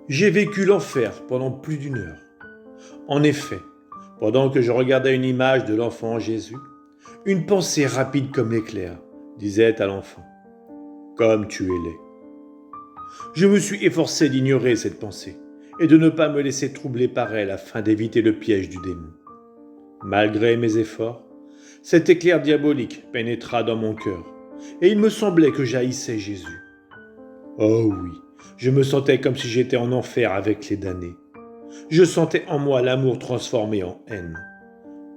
J'ai vécu l'enfer pendant plus d'une heure. En effet, pendant que je regardais une image de l'enfant Jésus, une pensée rapide comme l'éclair disait à l'enfant « Comme tu es laid ». Je me suis efforcé d'ignorer cette pensée et de ne pas me laisser troubler par elle afin d'éviter le piège du démon. Malgré mes efforts, cet éclair diabolique pénétra dans mon cœur et il me semblait que j'haïssais Jésus. Oh oui, je me sentais comme si j'étais en enfer avec les damnés. Je sentais en moi l'amour transformé en haine.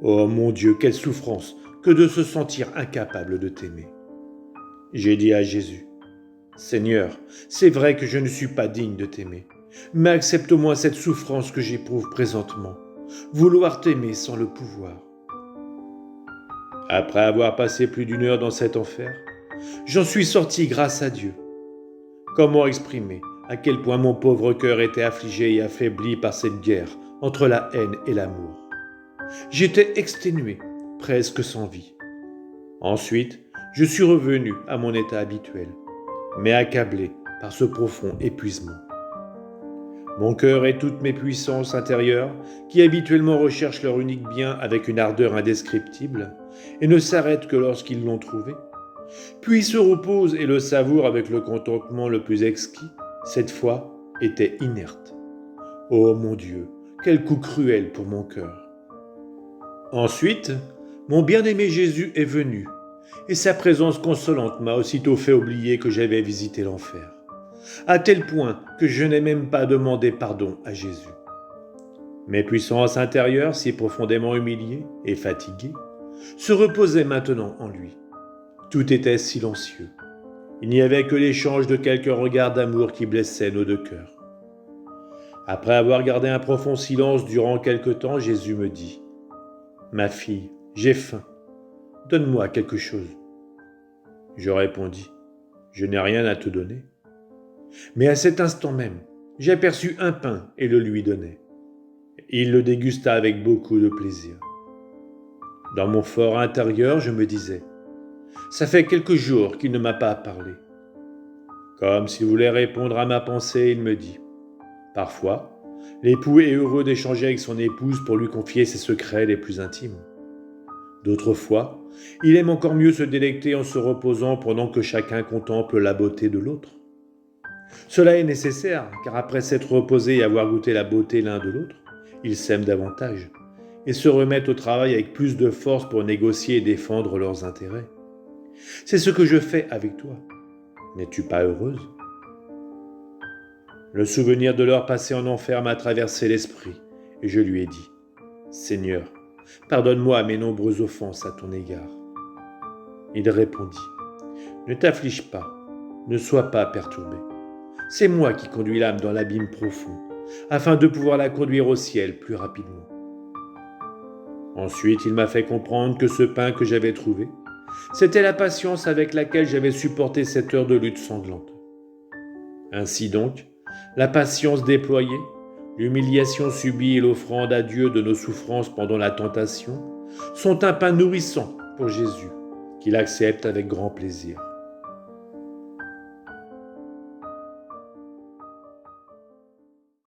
Oh mon Dieu, quelle souffrance que de se sentir incapable de t'aimer. J'ai dit à Jésus, « Seigneur, c'est vrai que je ne suis pas digne de t'aimer, mais accepte au moins cette souffrance que j'éprouve présentement, vouloir t'aimer sans le pouvoir. » Après avoir passé plus d'une heure dans cet enfer, j'en suis sorti grâce à Dieu. Comment exprimer à quel point mon pauvre cœur était affligé et affaibli par cette guerre entre la haine et l'amour. J'étais exténué, presque sans vie. Ensuite, je suis revenu à mon état habituel, mais accablé par ce profond épuisement. Mon cœur et toutes mes puissances intérieures, qui habituellement recherchent leur unique bien avec une ardeur indescriptible, et ne s'arrêtent que lorsqu'ils l'ont trouvé, puis se reposent et le savourent avec le contentement le plus exquis, cette fois étaient inertes. Oh mon Dieu, quel coup cruel pour mon cœur. Ensuite, mon bien-aimé Jésus est venu, et sa présence consolante m'a aussitôt fait oublier que j'avais visité l'enfer, à tel point que je n'ai même pas demandé pardon à Jésus. Mes puissances intérieures, si profondément humiliées et fatiguées, se reposaient maintenant en lui. Tout était silencieux. Il n'y avait que l'échange de quelques regards d'amour qui blessaient nos deux cœurs. Après avoir gardé un profond silence durant quelque temps, Jésus me dit « Ma fille, j'ai faim. Donne-moi quelque chose. » Je répondis « Je n'ai rien à te donner. » Mais à cet instant même, j'aperçus un pain et le lui donnai. Il le dégusta avec beaucoup de plaisir. Dans mon fort intérieur, je me disais « Ça fait quelques jours qu'il ne m'a pas parlé. » Comme s'il voulait répondre à ma pensée, il me dit « Parfois, l'époux est heureux d'échanger avec son épouse pour lui confier ses secrets les plus intimes. D'autres fois, il aime encore mieux se délecter en se reposant pendant que chacun contemple la beauté de l'autre. Cela est nécessaire, car après s'être reposé et avoir goûté la beauté l'un de l'autre, ils s'aiment davantage et se remettent au travail avec plus de force pour négocier et défendre leurs intérêts. C'est ce que je fais avec toi. N'es-tu pas heureuse ? » Le souvenir de l'heure passée en enfer m'a traversé l'esprit et je lui ai dit « Seigneur, pardonne-moi mes nombreuses offenses à ton égard. » Il répondit « Ne t'afflige pas, ne sois pas perturbé. C'est moi qui conduis l'âme dans l'abîme profond, afin de pouvoir la conduire au ciel plus rapidement. » Ensuite, il m'a fait comprendre que ce pain que j'avais trouvé, c'était la patience avec laquelle j'avais supporté cette heure de lutte sanglante. Ainsi donc, la patience déployée, l'humiliation subie et l'offrande à Dieu de nos souffrances pendant la tentation sont un pain nourrissant pour Jésus, qu'il accepte avec grand plaisir.